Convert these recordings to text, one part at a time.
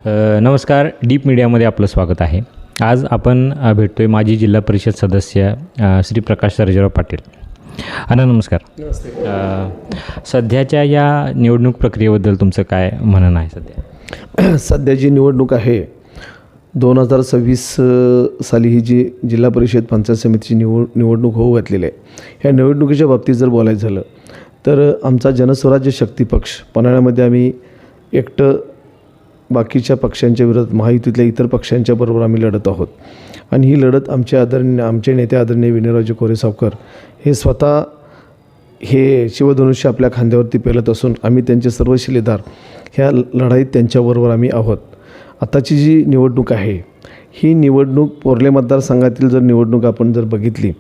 नमस्कार, डीप मीडियामध्ये आपलं स्वागत आहे. आज आपण भेटतोय माजी जिल्हा परिषद सदस्य श्री प्रकाश सर्जेराव पाटील. अण्णा नमस्कार. नमस्ते. सध्याच्या या निवडणूक प्रक्रियेबद्दल तुमचं काय म्हणणं आहे सध्या? सध्याची निवडणूक आहे 2026 साली ही जी जिल्हा परिषद पंचायत समितीची निवडणूक होऊ घातलेली आहे. ह्या निवडणुकीच्या बाबतीत जर बोलायचं झालं तर आमचा जनस्वराज्य शक्ती पक्ष पन्हाळ्यामध्ये आम्ही एकटं बाकीच्या पक्षांच्या विरोधात महायुतीतल्या इतर पक्षांच्या बरोबर आम्ही लढत आहोत. आणि ही लढत आमचे नेते आदरणीय विनयरावजी कोरेसावकर हे स्वतः हे शिवधनुष्य आपल्या खांद्यावरती पेलत असून आम्ही त्यांचे सर्व शिलेदार ह्या लढाईत त्यांच्याबरोबर आम्ही आहोत. आताची जी निवडणूक आहे ही निवडणूक पोर्ले मतदारसंघातील जर निवडणूक आपण जर बघितली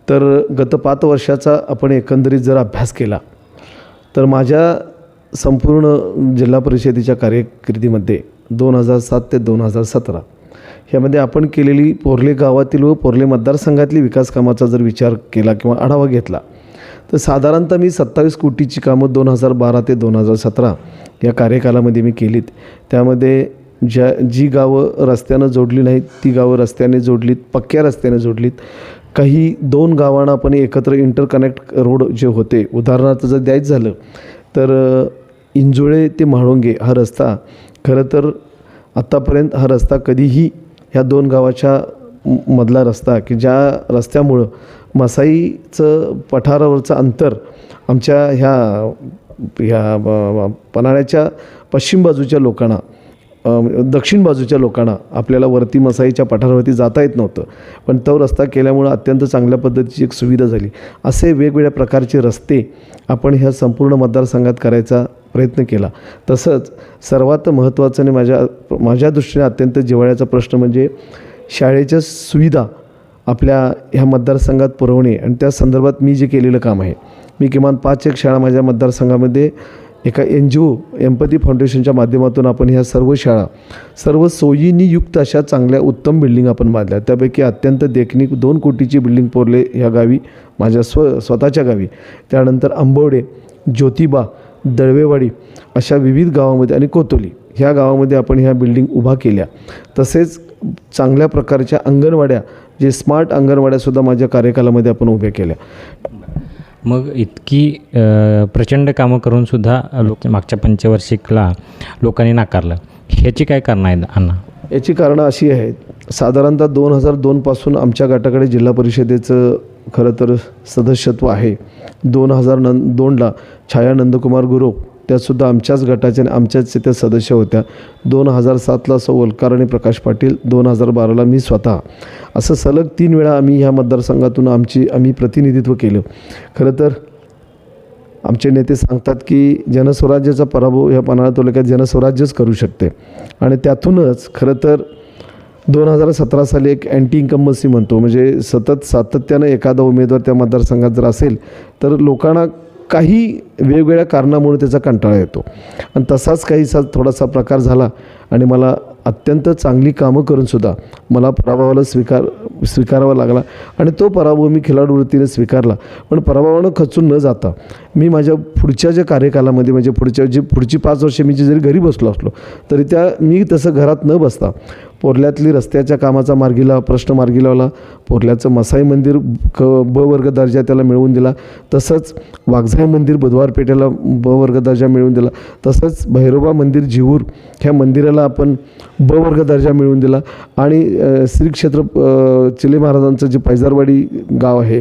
तर गत 5 वर्षाचा आपण एकंदरीत जर अभ्यास केला तर माझ्या संपूर्ण जिल्हा परिषदेच्या कार्यकिर्दीमध्ये 2007 ते 2017 ह्यामध्ये आपण केलेली पोर्ले गावातील व पोर्ले मतदारसंघातली विकास कामाचा जर विचार केला किंवा आढावा घेतला तर साधारणतः मी 27 कोटीची कामं 2012 ते 2017 या कार्यकालामध्ये मी केलीत. त्यामध्ये जी गावं रस्त्यानं जोडली नाहीत ती गावं रस्त्याने जोडलीत, पक्क्या रस्त्याने जोडलीत. काही 2 गावांना आपण एकत्र इंटरकनेक्ट रोड जे होते, उदाहरणार्थ जर द्यायचं झालं तर इंजोळे ते म्हाळुंगे हा रस्ता खरं तर आत्तापर्यंत हा रस्ता कधीही ह्या 2 गावाच्या मधला रस्ता की ज्या रस्त्यामुळं मसाईचं पठारावरचं अंतर आमच्या ह्या पन्हाळ्याच्या पश्चिम बाजूच्या लोकांना दक्षिण बाजूच्या लोकांना आपल्याला वरती मसाईच्या पठारावरती जाता येत नव्हतं. पण तो रस्ता केल्यामुळं अत्यंत चांगल्या पद्धतीची एक सुविधा झाली. असे वेगवेगळ्या प्रकारचे रस्ते आपण ह्या संपूर्ण मतदारसंघात करायचा प्रयत्न केला. तसंच सर्वात महत्त्वाचं आणि माझ्या दृष्टीने अत्यंत जिव्हाळ्याचा प्रश्न म्हणजे शाळेच्या सुविधा आपल्या ह्या मतदारसंघात पुरवणे. आणि त्या संदर्भात मी जे केलेलं काम आहे, मी किमान 5 शाळा माझ्या मतदारसंघामध्ये एका NGO एम्पथी फाउंडेशनच्या माध्यमातून आपण ह्या सर्व शाळा सर्व सोयींनी युक्त अशा चांगल्या उत्तम बिल्डिंग आपण बांधल्या. त्यापैकी अत्यंत देखणीक 2 कोटीची बिल्डिंग पोर्ले ह्या गावी माझ्या स्वतःच्या गावी, त्यानंतर आंबवडे, ज्योतिबा, दळवेवाडी अशा विविध गावामध्ये आणि कोतोली ह्या गावामध्ये आपण ह्या बिल्डिंग उभा केल्या. तसेच चांगल्या प्रकारच्या अंगणवाड्या जे स्मार्ट अंगणवाड्यासुद्धा माझ्या कार्यकालामध्ये आपण उभ्या केल्या. मग इतकी प्रचंड कामं करूनसुद्धा मागच्या पंचवार्षिकला लोकांनी नाकारलं, ह्याची काय कारणं आहेत अण्णा? याची कारणं अशी आहेत. साधारणतः 2002 पासून आमच्या गटाकडे जिल्हा परिषदेचं खरं तर सदस्यत्व आहे. 2002ला छाया नंदकुमार गुरव त्यासुद्धा आमच्याच गटाच्या आणि आमच्याच त्या सदस्य होत्या. 2007ला वलकार आणि प्रकाश पाटील, 2012ला मी स्वतः, असं सलग 3 वेळा आम्ही ह्या मतदारसंघातून आम्ही प्रतिनिधित्व केलं. खरं तर आमचे नेते सांगतात की जनस्वराज्याचा पराभव ह्या पन्हाळा तालुक्यात जनस्वराज्यच करू शकते. आणि त्यातूनच खरं तर 2017 साली एक अँटी इन्कम्बन्सी म्हणतो, म्हणजे सातत्यानं एखादा उमेदवार त्या मतदारसंघात जर असेल तर लोकांना काही वेगवेगळ्या कारणामुळे त्याचा कंटाळा येतो. आणि तसाच काहीसा थोडासा प्रकार झाला आणि मला अत्यंत चांगली कामं करूनसुद्धा मला पराभवाला स्वीकारावा लागला. आणि तो पराभव मी खिलाडू वृत्तीने स्वीकारला. पण पराभवानं खचून न जाता मी माझ्या पुढच्या ज्या कार्यकालामध्ये म्हणजे पुढची 5 वर्षे मी जरी घरी बसलो असलो तरी मी तसं घरात न बसता पोर्ल्यातली रस्त्याच्या कामाचा प्रश्न मार्गी लावला. पोर्ल्याचं मसाई मंदिर ब वर्ग दर्जा त्याला मिळवून दिला. तसंच वाघजाई मंदिर बुधवार पेठेला ब वर्ग दर्जा मिळवून दिला. तसंच भैरोबा मंदिर जिहूर ह्या मंदिराला आपण ब वर्ग दर्जा मिळवून दिला. आणि श्री क्षेत्र चिले महाराजांचं जे पैजारवाडी गाव आहे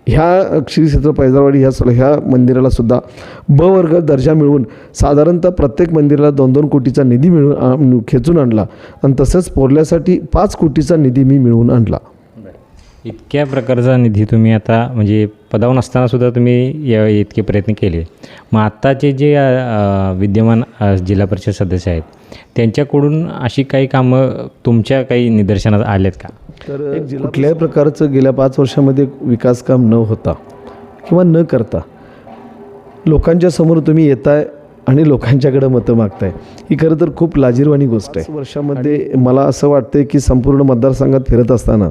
ह्या श्री क्षेत्र पैजारवाडी ह्या मंदिराला सुद्धा ब वर्ग दर्जा मिळवून साधारणतः प्रत्येक मंदिराला 2-2 कोटीचा निधी मिळवून खेचून आणला. आणि तसंच पोर्ल्यासाठी 5 कोटीचा निधी मी मिळवून आणला. इतक्या प्रकारचा निधी तुम्ही आता म्हणजे पदावर असतानासुद्धा तुम्ही इतके प्रयत्न केले. मग आत्ताचे जे विद्यमान जिल्हा परिषद सदस्य आहेत त्यांच्याकडून अशी काही कामं तुमच्या काही निदर्शनात आल्यात का? तर कुठल्याही प्रकारचं गेल्या 5 वर्षामध्ये विकास काम न होता किंवा न करता लोकांच्या समोर तुम्ही येताय आणि लोकांच्याकडे मतं मागताय, ही खरं तर खूप लाजिरवाणी गोष्ट आहे. 5 वर्षामध्ये मला असं वाटतं की संपूर्ण मतदारसंघात फिरत असताना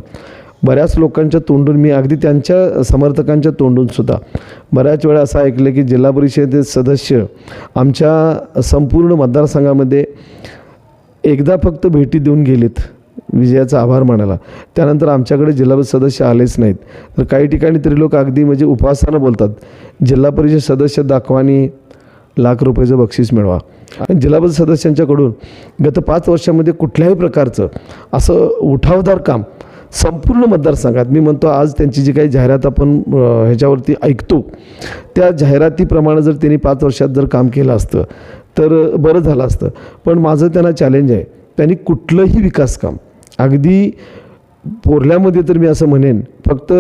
बऱ्याच लोकांच्या तोंडून मी अगदी त्यांच्या समर्थकांच्या तोंडूनसुद्धा बऱ्याच वेळा असं ऐकलं की जिल्हा परिषदेचे सदस्य आमच्या संपूर्ण मतदारसंघामध्ये एकदा फक्त भेटी देऊन गेलेत विजयाचा आभार मानायला. त्यानंतर आमच्याकडे जिल्हा परिषद सदस्य आलेच नाहीत. तर काही ठिकाणी तरी लोक अगदी म्हणजे उपवासानं बोलतात, जिल्हा परिषद सदस्य दाखवा आणि ₹1,00,000 बक्षीस मिळवा. आणि जिल्हा परिषद सदस्यांच्याकडून गत 5 वर्षामध्ये कुठल्याही प्रकारचं असं उठावदार काम संपूर्ण मतदारसंघात, मी म्हणतो आज त्यांची जी काही जाहिरात आपण ह्याच्यावरती ऐकतो, त्या जाहिरातीप्रमाणे जर त्यांनी 5 वर्षात जर काम केलं असतं तर बरं झालं असतं. पण माझं त्यांना चॅलेंज आहे, त्यांनी कुठलंही विकास काम अगदी पोरल्यामध्ये तर मी असं म्हणेन फक्त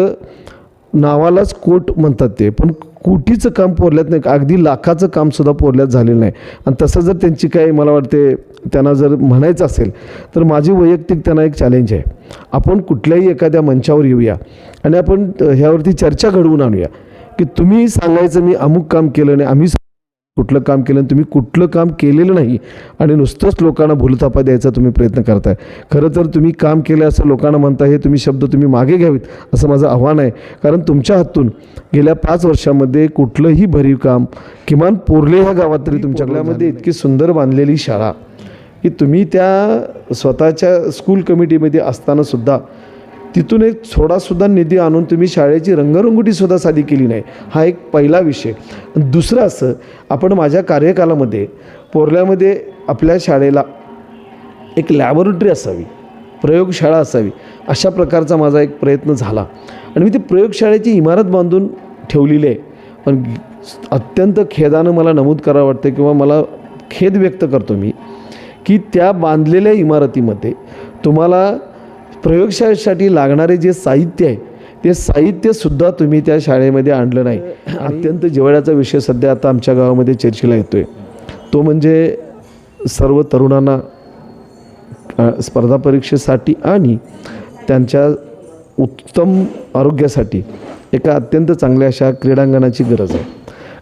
नावालाच कोट म्हणतात ते, पण कोटीचं काम पोरल्यात नाही, अगदी लाखाचं कामसुद्धा पोरल्यात झालेलं नाही. आणि तसं जर त्यांची काही मला वाटते त्यांना जर म्हणायचं असेल तर माझी वैयक्तिक त्यांना एक चॅलेंज आहे, आपण कुठल्याही एखाद्या मंचावर येऊया आणि आपण ह्यावरती चर्चा घडवून आणूया की तुम्ही सांगायचं मी अमुक काम केलं नाही, आम्ही कुठलं काम केलं, तुम्ही कुठलं काम केलेलं नाही आणि नुसतंच लोकांना भूलथापा द्यायचा तुम्ही प्रयत्न करताय. खरं तर तुम्ही काम केलं असं लोकांना म्हणता, हे तुम्ही शब्द तुम्ही मागे घ्यावीत असं माझं आव्हान आहे. कारण तुमच्या हातून गेल्या 5 वर्षामध्ये कुठलंही भरीव काम किमान पोरले ह्या गावात तरी तुमच्याकडे इतकी सुंदर बांधलेली शाळा की तुम्ही त्या स्वतःच्या स्कूल कमिटीमध्ये असतानासुद्धा तिथून एक थोडासुद्धा निधी आणून तुम्ही शाळेची रंगरंगोटीसुद्धा साधी केली नाही. हा एक पहिला विषय. दुसरं असं, आपण माझ्या कार्यकालामध्ये पोरल्यामध्ये आपल्या शाळेला एक लॅबोरेटरी असावी, प्रयोगशाळा असावी, अशा प्रकारचा माझा एक प्रयत्न झाला आणि मी ती प्रयोगशाळेची इमारत बांधून ठेवलेली आहे. पण अत्यंत खेदानं मला नमूद करावं वाटतं किंवा मला खेद व्यक्त करतो मी की त्या बांधलेल्या इमारतीमध्ये तुम्हाला प्रयोगशाळेसाठी लागणारे जे साहित्य आहे ते साहित्यसुद्धा तुम्ही त्या शाळेमध्ये आणलं नाही. अत्यंत जिव्हाळ्याचा विषय सध्या आता आमच्या गावामध्ये चर्चेला येतो आहे, तो म्हणजे सर्व तरुणांना स्पर्धा परीक्षेसाठी आणि त्यांच्या उत्तम आरोग्यासाठी एका अत्यंत चांगल्या अशा क्रीडांगणाची गरज आहे.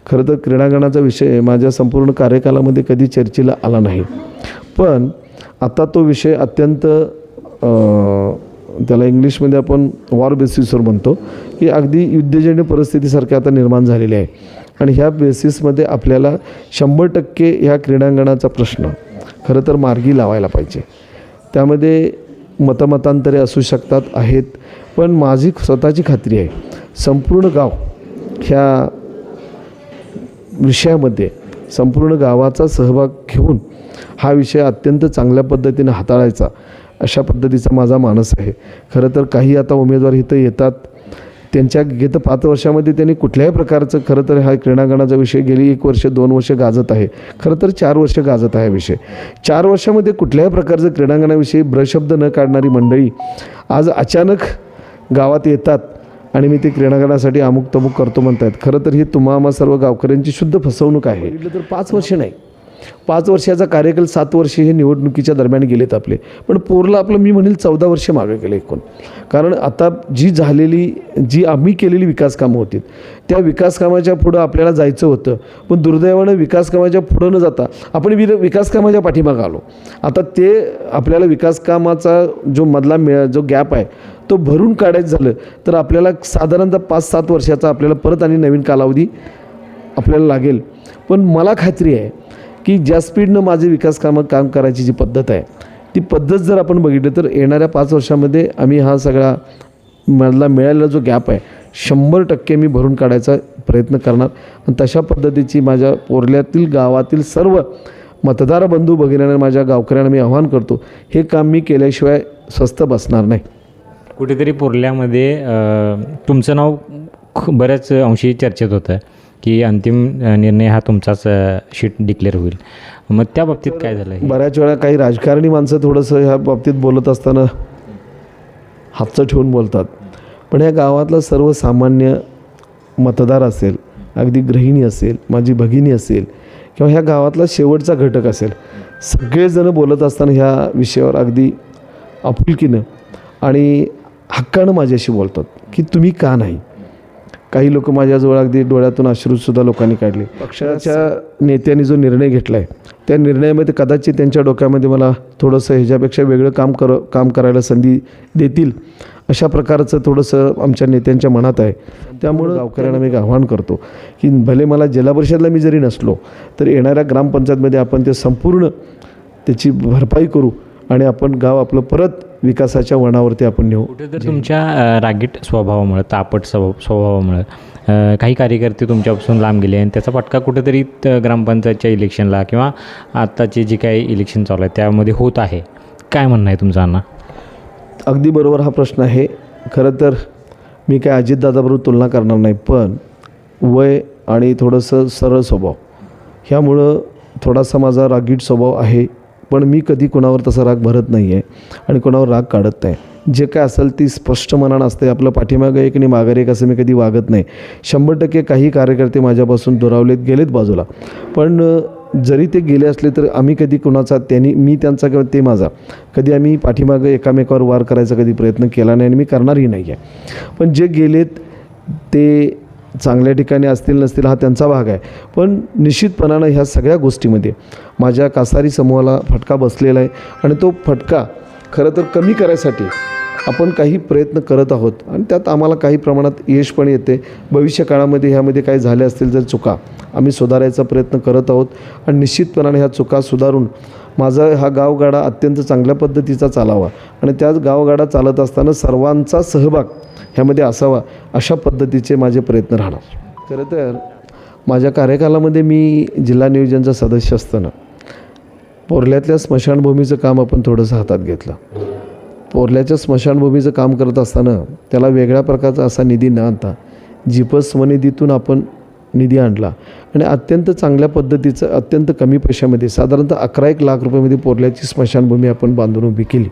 खरं तर क्रीडांगणाचा विषय माझ्या संपूर्ण कार्यकालामध्ये कधी चर्चेला आला नाही, पण आता तो विषय अत्यंत त्याला इंग्लिशमध्ये आपण वॉर बेसिसवर म्हणतो की अगदी युद्धजन्य परिस्थितीसारखी आता निर्माण झालेली आहे. आणि ह्या बेसिसमध्ये आपल्याला 100% ह्या क्रीडांगणाचा प्रश्न खरं तर मार्गी लावायला पाहिजे. त्यामध्ये मतमतांतरे असू शकतात आहेत, पण माझी स्वतःची खात्री आहे संपूर्ण गाव ह्या विषयामध्ये संपूर्ण गावाचा सहभाग घेऊन हा विषय अत्यंत चांगल्या पद्धतीने हाताळायचा अशा पद्धतीचा माझा मानस आहे. खरं तर काही आता उमेदवार इथं येतात, त्यांच्या गेल्या 5 वर्षामध्ये त्यांनी कुठल्याही प्रकारचं खरं तर हा क्रीडांगणाचा विषय गेली 1 वर्ष 2 वर्ष गाजत आहे, खरं तर 4 वर्ष गाजत आहे विषय. 4 वर्षामध्ये कुठल्याही प्रकारचं क्रीडांगणाविषयी ब्रशब्द न काढणारी मंडळी आज अचानक गावात येतात आणि मी ते क्रीडांगणासाठी अमुक तमुक करतो म्हणतात. खरं तर ही तुम्हा सर्व गावकऱ्यांची शुद्ध फसवणूक आहे. म्हटलं तर 5 वर्ष नाही, 5 वर्षाचा कार्यकाल 7 वर्षे हे निवडणुकीच्या दरम्यान गेलेत आपले, पण पोरला आपलं मी म्हणेल 14 वर्ष मागे गेले एकूण. कारण आता जी आम्ही केलेली विकास कामं होती त्या विकास कामाच्या पुढं आपल्याला जायचं होतं, पण दुर्दैवानं विकास कामाच्या पुढं न जाता आपण विकास कामाच्या पाठीमागं आलो. आता ते आपल्याला विकास कामाचा जो मधला जो गॅप आहे तो भरून काढायचं झालं तर आपल्याला साधारणतः 5-7 वर्षाचा आपल्याला परत आणि नवीन कालावधी आपल्याला लागेल. पण मला खात्री आहे की ज्या स्पीडनं माझे विकास काम करायची जी पद्धत आहे ती पद्धत जर आपण बघितलं तर येणाऱ्या 5 वर्षामध्ये आम्ही हा सगळा मला मिळालेला जो गॅप आहे 100% मी भरून काढायचा प्रयत्न करणार. आणि तशा पद्धतीची माझ्या पोरल्यातील गावातील सर्व मतदार बंधू भगिनींना माझ्या गावकऱ्यांना मी आवाहन करतो, हे काम मी केल्याशिवाय स्वस्थ बसणार नाही. कुठेतरी पोरल्यामध्ये तुमचं नाव बऱ्याच अंशी चर्चेत होतं की अंतिम निर्णय हा तुमचाच शीट डिक्लेअर होईल, मग त्या बाबतीत काय झालं? बऱ्याच वेळा काही राजकारणी माणसं थोडंसं ह्या बाबतीत बोलत असताना हातचं ठेवून बोलतात, पण ह्या गावातला सर्वसामान्य मतदार असेल, अगदी गृहिणी असेल, माझी भगिनी असेल किंवा ह्या गावातला शेवटचा घटक असेल, सगळेजण बोलत असताना ह्या विषयावर अगदी आपुलकीनं आणि हक्कानं माझ्याशी बोलतात की तुम्ही का नाही. काही लोक माझ्याजवळ अगदी डोळ्यातून अश्रूसुद्धा लोकांनी काढले. पक्षाच्या नेत्यांनी जो निर्णय घेतला आहे त्या निर्णयामध्ये कदाचित त्यांच्या डोक्यामध्ये मला थोडंसं ह्याच्यापेक्षा वेगळं काम करायला संधी देतील अशा प्रकारचं थोडंसं आमच्या नेत्यांच्या मनात आहे. त्यामुळं गावकऱ्यांना मी एक आव्हान करतो की भले मला जिल्हा परिषदला मी जरी नसलो तर येणाऱ्या ग्रामपंचायतमध्ये आपण ते संपूर्ण त्याची भरपाई करू आणि आपण गाव आपलं परत विकासाच्या वळणावरती आपण नेऊ. कुठेतरी तुमच्या रागीट स्वभावामुळं, तापट स्वभावामुळं काही कार्यकर्ते तुमच्यापासून लांब गेले आणि त्याचा फटका कुठेतरी ग्रामपंचायतच्या इलेक्शनला किंवा आत्ताचे जे काही इलेक्शन चालू आहे त्यामध्ये होत आहे. काय म्हणणं आहे तुमचं अण्णा? अगदी बरोबर हा प्रश्न आहे. खरं तर मी काय अजितदादाबरोबर तुलना करणार नाही, पण वय आणि थोडंसं सरळ स्वभाव ह्यामुळं थोडासा माझा रागीट स्वभाव आहे. पण मी कधी कोणावर तसा राग भरत नाही आहे आणि कोणावर राग काढत नाही. जे काय असेल ती स्पष्ट मनानं असते. आपलं पाठीमागं एक आणि माघारी एक असं मी कधी वागत नाही. 100% काही कार्यकर्ते माझ्यापासून दुरावलेत, गेलेत बाजूला, पण जरी ते गेले असले तर आम्ही कधी कुणाचा, मी त्यांचा किंवा ते माझा, कधी आम्ही पाठीमागं एकामेकावर वार करायचा कधी प्रयत्न केला नाही आणि मी करणारही नाही आहे. पण जे गेलेत ते चांगल्या ठिकाणी असतील नसतील हा त्यांचा भाग आहे. पण निश्चितपणानं ह्या सगळ्या गोष्टीमध्ये माझ्या कासारी समूहाला फटका बसलेला आहे आणि तो फटका खरं तर कमी करायसाठी आपण काही प्रयत्न करत आहोत आणि त्यात आम्हाला काही प्रमाणात यश पण येते. भविष्य काळामध्ये ह्यामध्ये काही झाले असतील जर चुका आम्ही सुधारायचा प्रयत्न करत आहोत आणि निश्चितपणाने ह्या चुका सुधारून माझा हा गावगाडा अत्यंत चांगल्या पद्धतीचा चालावा आणि त्याच गावगाडा चालत असताना सर्वांचा सहभाग ह्यामध्ये असावा अशा पद्धतीचे माझे प्रयत्न राहणार. खरं तर माझ्या कार्यकालामध्ये मी जिल्हा नियोजनचा सदस्य असताना पोर्ल्यातल्या स्मशानभूमीचं काम आपण थोडंसं हातात घेतलं. पोर्ल्याच्या स्मशानभूमीचं काम करत असताना त्याला वेगळ्या प्रकारचा असा निधी न आणता जीपस स्वनिधीतून आपण निधी आणला आणि अत्यंत चांगल्या पद्धतीचं अत्यंत कमी पैशामध्ये साधारणतः 11-1 लाख रुपयामध्ये पोर्ल्याची स्मशानभूमी आपण बांधून उभी केली.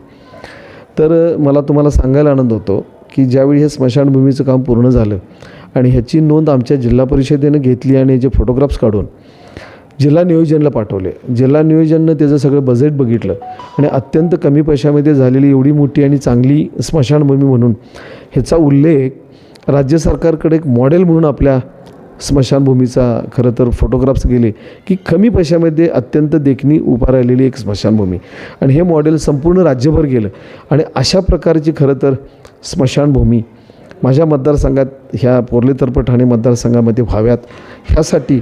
तर मला तुम्हाला सांगायला आनंद होतो की ज्यावेळी हे स्मशानभूमीचं काम पूर्ण झालं आणि ह्याची नोंद आमच्या जिल्हा परिषदेनं घेतली आणि जे फोटोग्राफ्स काढून जिल्हा नियोजनला पाठवले. जिल्हा नियोजननं त्याचं सगळं बजेट बघितलं आणि अत्यंत कमी पैशामध्ये झालेली एवढी मोठी आणि चांगली स्मशानभूमी म्हणून ह्याचा उल्लेख राज्य सरकारकडे एक मॉडेल म्हणून आपल्या स्मशानभूमीचा खरं तर फोटोग्राफ्स गेले की कमी पैशामध्ये अत्यंत देखणी उभा राहिलेली एक स्मशानभूमी आणि हे मॉडेल संपूर्ण राज्यभर गेलं आणि अशा प्रकारची खरं तर स्मशानभूमी माझ्या मतदारसंघात ह्या पोर्ले तर्फे ठाणे मतदारसंघामध्ये व्हाव्यात ह्यासाठी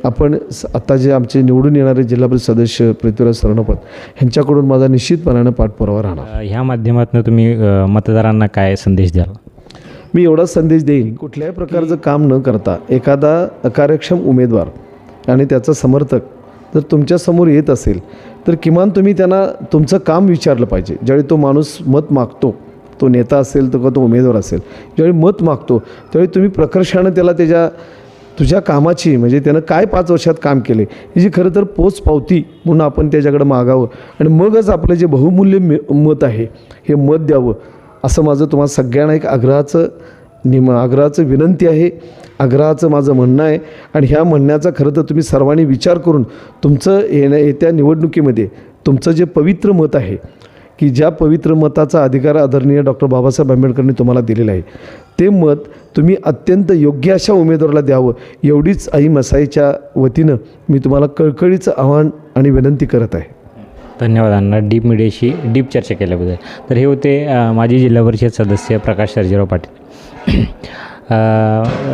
आपण आता जे आमचे निवडून येणारे जिल्हा परिषद सदस्य पृथ्वीराज सरनोबत ह्यांच्याकडून माझा निश्चितपणानं पाठपुरावा राहणार. ह्या माध्यमातून तुम्ही मतदारांना काय संदेश द्याल? मी एवढाच संदेश देईन, कुठल्याही प्रकारचं काम न करता एखादा अकार्यक्षम उमेदवार आणि त्याचा समर्थक जर तुमच्यासमोर येत असेल तर किमान तुम्ही त्यांना तुमचं काम विचारलं पाहिजे. ज्यावेळी तो माणूस मत मागतो, तो नेता असेल तर तो उमेदवार असेल, ज्यावेळी मत मागतो त्यावेळी तुम्ही प्रकर्षानं त्याला तुझ्या कामाची म्हणजे त्यानं काय 5 वर्षात काम केले ही जी खरं तर पोचपावती म्हणून आपण त्याच्याकडं मागावं आणि मगच आपलं जे बहुमूल्य मत आहे हे मत द्यावं असं माझं तुम्हाला सगळ्यांना एक आग्रहाचं विनंती आहे, आग्रहाचं माझं म्हणणं आहे. आणि ह्या म्हणण्याचा खरं तर तुम्ही सर्वांनी विचार करून तुमचं येत्या निवडणुकीमध्ये तुमचं जे पवित्र मत आहे की ज्या पवित्र मताचा अधिकार आदरणीय डॉक्टर बाबासाहेब आंबेडकरांनी तुम्हाला दिलेला आहे ते मत तुम्ही अत्यंत योग्य अशा उमेदवाराला द्यावं एवढीच आई मसाईच्या वतीनं मी तुम्हाला कळकळीचं आव्हान आणि विनंती करत आहे. धन्यवाद अण्णा डीप मीडियाशी डीप चर्चा केल्याबद्दल. तर हे होते माजी जिल्हा परिषद सदस्य प्रकाश सर्जेराव पाटील.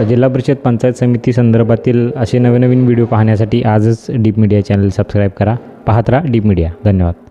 जिल्हा परिषद पंचायत समिती संदर्भातील असे नवीन व्हिडिओ पाहण्यासाठी आजच डीप मीडिया चॅनल सबस्क्राईब करा. पाहत राहा डीप मीडिया. धन्यवाद.